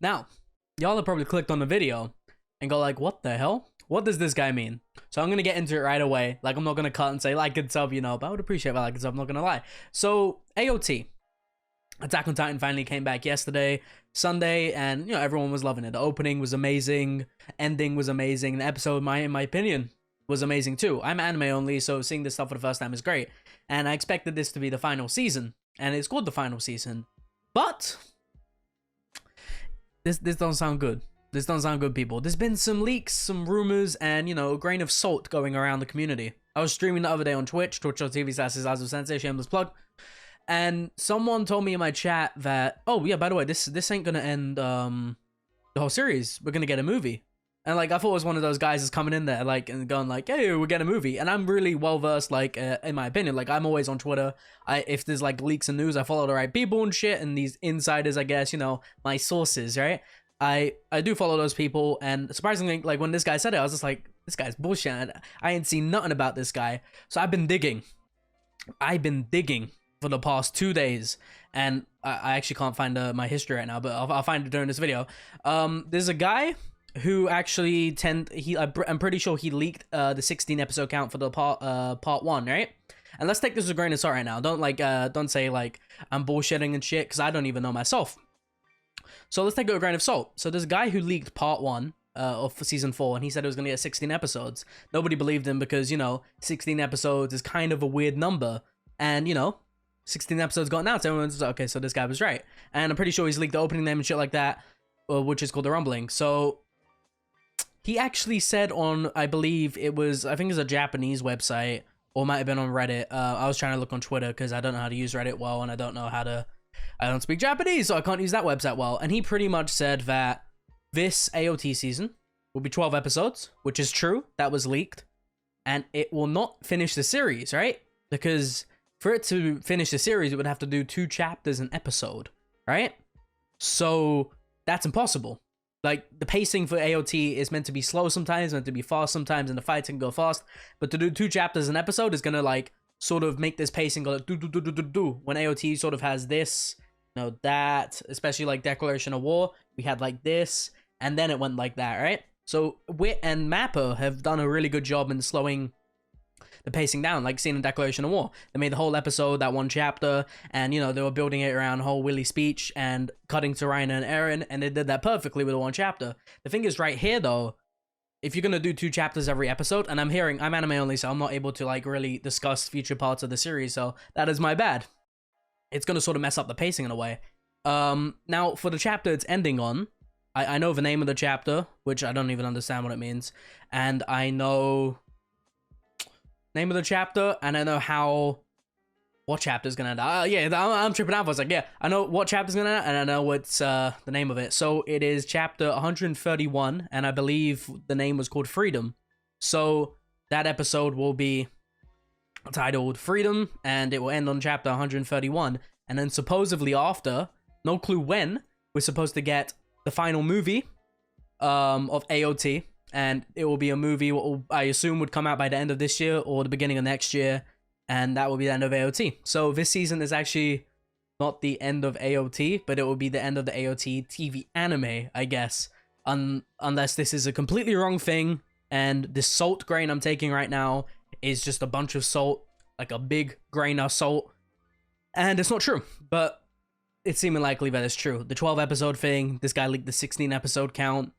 Now, y'all have probably clicked on the video and go like, what the hell? What does this guy mean? So I'm going to get into it right away. Like, I'm not going to cut and say like and sub, you know, but I would appreciate if I like and sub, I'm not going to lie. So, AOT. Attack on Titan finally came back yesterday, Sunday, and, you know, everyone was loving it. The opening was amazing. Ending was amazing. The episode, in my opinion, was amazing too. I'm anime only, so seeing this stuff for the first time is great. And I expected this to be the final season. And it's called the final season. But this don't sound good. This don't sound good, people. There's been some leaks, some rumors, and, you know, a grain of salt going around the community. I was streaming the other day on Twitch, twitch.tv/Sensei, shameless plug. And someone told me in my chat that, oh yeah, by the way, this ain't gonna end the whole series. We're gonna get a movie. And like, I thought it was one of those guys that's coming in there like and going like, hey, we're getting a movie. And I'm really well versed, like in my opinion. Like, I'm always on Twitter. If there's like leaks and news, I follow the right people and shit. And these insiders, I guess, you know, my sources, right? I do follow those people. And surprisingly, like when this guy said it, I was just like, this guy's bullshit. I ain't seen nothing about this guy. So I've been digging for the past 2 days, and I actually can't find my history right now, but I'll find it during this video. There's a guy who actually I'm pretty sure he leaked the 16 episode count for the part 1, right? And let's take this with a grain of salt right now. Don't say like I'm bullshitting and shit, because I don't even know myself. So let's take it with a grain of salt. So there's a guy who leaked part 1 of season 4, and he said it was gonna get 16 episodes. Nobody believed him because, you know, 16 episodes is kind of a weird number, and, you know, 16 episodes got announced. Everyone's like, okay, so this guy was right. And I'm pretty sure he's leaked the opening name and shit like that, which is called The Rumbling. So he actually said on, I think it was a Japanese website, or might have been on Reddit. I was trying to look on Twitter because I don't know how to use Reddit well, and I don't speak Japanese, so I can't use that website well. And he pretty much said that this AOT season will be 12 episodes, which is true. That was leaked. And it will not finish the series, right? Because for it to finish the series, it would have to do 2 chapters an episode, right? So that's impossible. Like, the pacing for AOT is meant to be slow sometimes, meant to be fast sometimes, and the fights can go fast. But to do 2 chapters an episode is gonna like sort of make this pacing go like do do do do do do. When AOT sort of has this, you know, that, especially like Declaration of War, we had like this, and then it went like that, right? So Wit and Mappa have done a really good job in slowing the pacing down, like seen in Declaration of War. They made the whole episode that 1 chapter, and, you know, they were building it around whole Willy speech and cutting to Reiner and Eren, and they did that perfectly with the 1 chapter. The thing is, right here though, if you're gonna do 2 chapters every episode, and I'm anime only, so I'm not able to like really discuss future parts of the series, so that is my bad. It's gonna sort of mess up the pacing in a way. Now for the chapter it's ending on, I know the name of the chapter, which I don't even understand what it means, and I know name of the chapter, and I know what chapter's gonna end. Yeah, I'm tripping out. I was like, yeah, I know what chapter's gonna end, and I know what's the name of it. So it is chapter 131, and I believe the name was called Freedom. So that episode will be titled Freedom, and it will end on chapter 131. And then supposedly after, no clue when, we're supposed to get the final movie of AOT. And it will be a movie what I assume would come out by the end of this year or the beginning of next year. And that will be the end of AOT. So this season is actually not the end of AOT, but it will be the end of the AOT TV anime, I guess. Unless this is a completely wrong thing, and this salt grain I'm taking right now is just a bunch of salt, like a big grain of salt. And it's not true, but it's seeming likely that it's true. The 12 episode thing, this guy leaked the 16 episode count,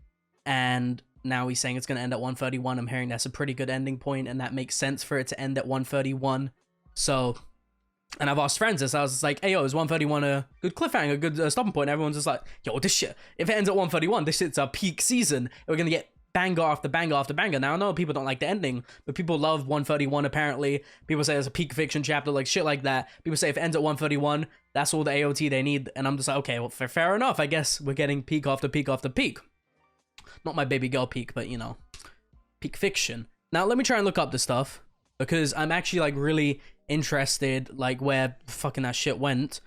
and now he's saying it's going to end at 131. I'm hearing that's a pretty good ending point, and that makes sense for it to end at 131. So, and I've asked friends this. I was just like, hey, yo, is 131 a good cliffhanger, a good stopping point? And everyone's just like, yo, this shit, if it ends at 131, this shit's a peak season. We're going to get banger after banger after banger. Now, I know people don't like the ending, but people love 131 apparently. People say it's a peak fiction chapter, like shit like that. People say if it ends at 131, that's all the AOT they need. And I'm just like, okay, well, fair enough. I guess we're getting peak after peak after peak. Not my baby girl peak, but, you know, peak fiction. Now, let me try and look up this stuff, because I'm actually, like, really interested, like, where fucking that shit went.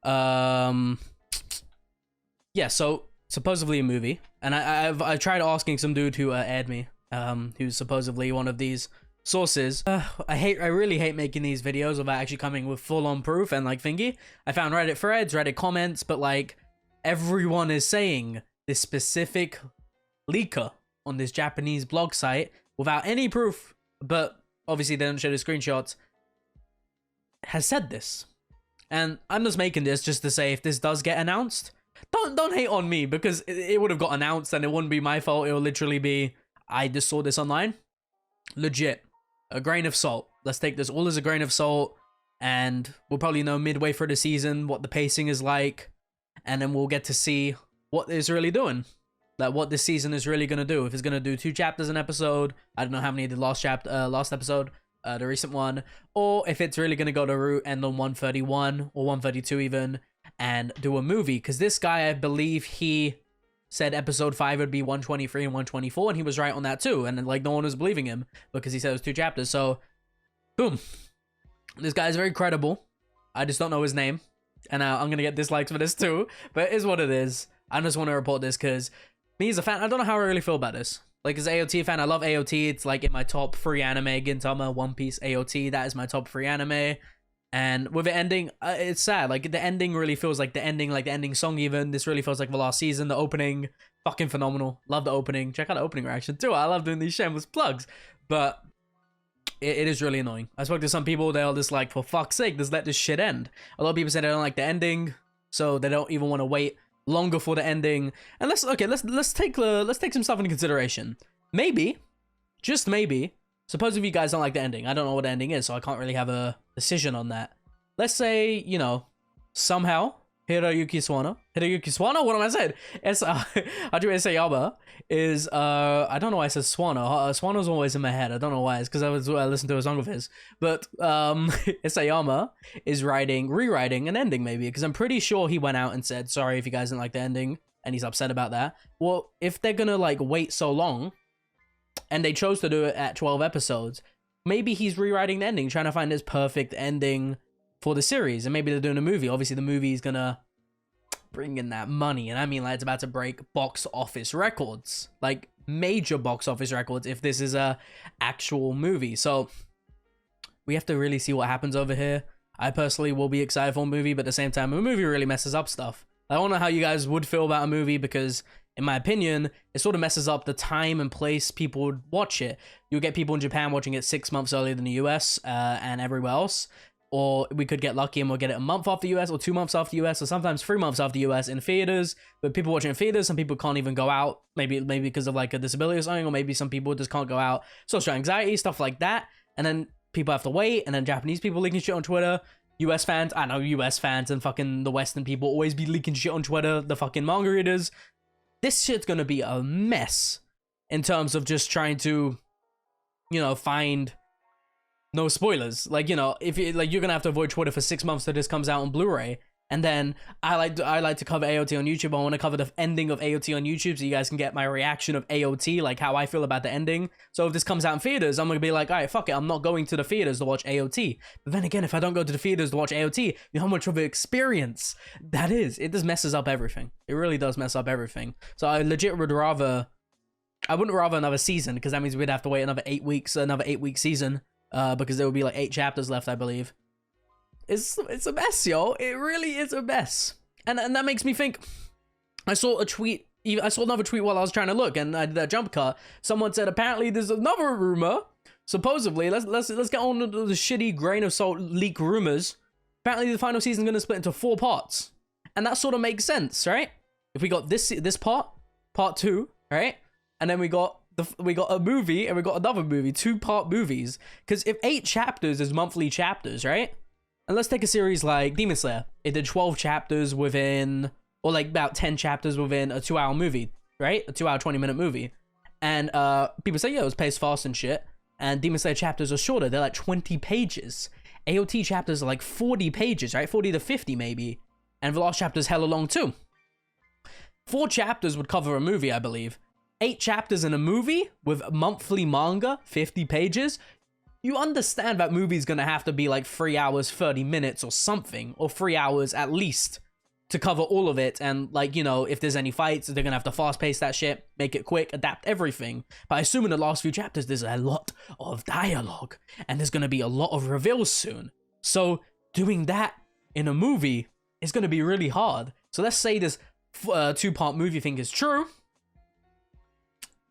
Yeah, so, supposedly a movie. And I tried asking some dude who aired me, who's supposedly one of these sources. I really hate making these videos without actually coming with full-on proof and, like, thingy. I found Reddit threads, Reddit comments, but, like, everyone is saying this specific leaker on this Japanese blog site without any proof, but obviously they don't show the screenshots, has said this. And I'm just making this just to say, if this does get announced, don't hate on me, because it would have got announced and it wouldn't be my fault. It will literally be, I just saw this online. Legit. A grain of salt. Let's take this all as a grain of salt, and we'll probably know midway through the season what the pacing is like, and then we'll get to see what it's really doing. Like, what this season is really going to do. If it's going to do 2 chapters an episode, I don't know how many did last episode, the recent one, or if it's really going to go the route, end on 131 or 132 even, and do a movie. Because this guy, I believe he said episode 5 would be 123 and 124, and he was right on that too. And like, no one was believing him because he said it was 2 chapters. So, boom. This guy is very credible. I just don't know his name, and I'm going to get dislikes for this too, but it is what it is. I just want to report this because me as a fan, I don't know how I really feel about this. Like, as an AOT fan, I love AOT. It's like in my top 3 anime: Gintama, One Piece, AOT. That is my top 3 anime. And with it ending, it's sad. Like, the ending really feels like the ending song even. This really feels like the last season. The opening, fucking phenomenal. Love the opening. Check out the opening reaction too. I love doing these shameless plugs. But it is really annoying. I spoke to some people, they're just like, for fuck's sake, just let this shit end. A lot of people say they don't like the ending, so they don't even want to wait longer for the ending. And let's take some stuff into consideration. Maybe, just maybe, suppose if you guys don't like the ending, I don't know what the ending is, so I can't really have a decision on that. Let's say, you know, somehow Hiroyuki Sawano, what am I saying? Hajime Isayama is, I don't know why I said Sawano. Sawano's always in my head. I don't know why. It's because I listened to a song of his. But Isayama is rewriting an ending maybe, because I'm pretty sure he went out and said, sorry if you guys didn't like the ending, and he's upset about that. Well, if they're gonna like wait so long, and they chose to do it at 12 episodes, maybe he's rewriting the ending, trying to find his perfect ending for the series, and maybe they're doing a movie. Obviously, the movie is gonna bring in that money, and I mean, like, it's about to break box office records, like major box office records, if this is a actual movie. So we have to really see what happens over here. I personally will be excited for a movie, but at the same time, a movie really messes up stuff. I don't know how you guys would feel about a movie, because in my opinion, it sort of messes up the time and place people would watch it. You'll get people in Japan watching it 6 months earlier than the US and everywhere else. Or we could get lucky and we'll get it a month after US, or 2 months after US, or sometimes 3 months after US in theaters. But people watching in theaters, some people can't even go out, maybe because of like a disability or something, or maybe some people just can't go out, social anxiety, stuff like that. And then people have to wait, and then Japanese people leaking shit on Twitter. US fans, I know US fans and fucking the Western people always be leaking shit on Twitter, the fucking manga readers. This shit's gonna be a mess in terms of just trying to, you know, find no spoilers. Like, you know, if you, like, you're gonna have to avoid Twitter for 6 months till this comes out on Blu-ray. And then I like to cover AOT on YouTube. I want to cover the ending of AOT on YouTube so you guys can get my reaction of AOT, like how I feel about the ending. So if this comes out in theaters, I'm gonna be like, all right, fuck it, I'm not going to the theaters to watch AOT. But then again, if I don't go to the theaters to watch AOT, you know how much of an experience that is. It just messes up everything. It really does mess up everything. So I legit would rather, I wouldn't rather another season, because that means we'd have to wait another 8 weeks, another 8-week season, because there would be like 8 chapters left, I believe. It's a mess, yo. It really is a mess. And that makes me think, I saw a tweet, I saw another tweet while I was trying to look, and I did that jump cut. Someone said, apparently there's another rumor, supposedly, let's get on to the shitty grain of salt leak rumors. Apparently the final season is going to split into 4 parts. And that sort of makes sense, right? If we got this part 2, right? And then we got a movie, and we got another movie, 2-part movies. Because if 8 chapters is monthly chapters, right? And let's take a series like Demon Slayer. It did 12 chapters within, or like about 10 chapters within a 2-hour movie, right? A 2-hour, 20-minute movie. And people say, yeah, it was paced fast and shit. And Demon Slayer chapters are shorter. They're like 20 pages. AOT chapters are like 40 pages, right? 40 to 50 maybe. And the last chapter's hella long too. 4 chapters would cover a movie, I believe. 8 chapters in a movie with monthly manga, 50 pages. You understand that movie's gonna have to be like 3 hours, 30 minutes or something, or 3 hours at least to cover all of it. And like, you know, if there's any fights, they're gonna have to fast pace that shit, make it quick, adapt everything. But I assume in the last few chapters, there's a lot of dialogue, and there's gonna be a lot of reveals soon. So doing that in a movie is gonna be really hard. So let's say there's two-part movie thing is true,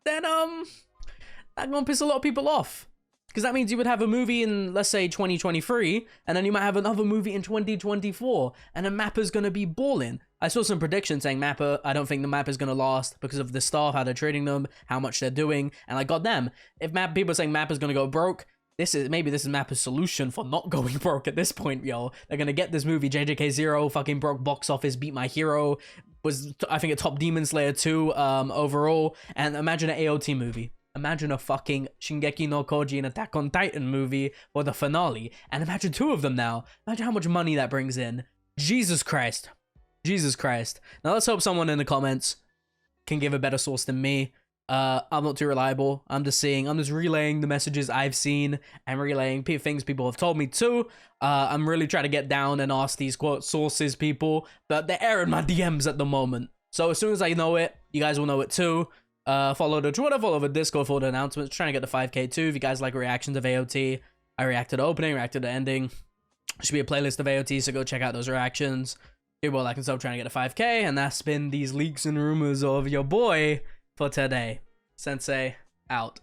then that's gonna piss a lot of people off. Because that means you would have a movie in, let's say, 2023, and then you might have another movie in 2024, and then Mappa's gonna be balling. I saw some predictions saying Mappa, I don't think the Mappa's gonna last because of the staff, how they're treating them, how much they're doing, and like, goddamn, if people are saying Mappa's gonna go broke, maybe this is Mappa's solution for not going broke at this point, yo. They're gonna get this movie, JJK0, fucking broke box office, Beat My Hero, was, I think, a top Demon Slayer 2 overall, and imagine an AOT movie. Imagine a fucking Shingeki no Koji and Attack on Titan movie for the finale. And imagine 2 of them now. Imagine how much money that brings in. Jesus Christ. Jesus Christ. Now let's hope someone in the comments can give a better source than me. I'm not too reliable. I'm just relaying the messages I've seen and relaying things people have told me too. I'm really trying to get down and ask these quote sources people, but they're airing my DMs at the moment. So as soon as I know it, you guys will know it too. Follow the Twitter, follow the Discord for the announcements. Trying to get the 5K too. If you guys like reactions of AOT, I reacted to the opening, reacted to the ending. Should be a playlist of AOT, so go check out those reactions. Do well, like and sub, trying to get a 5K, and that's been these leaks and rumors of your boy for today. Sensei out.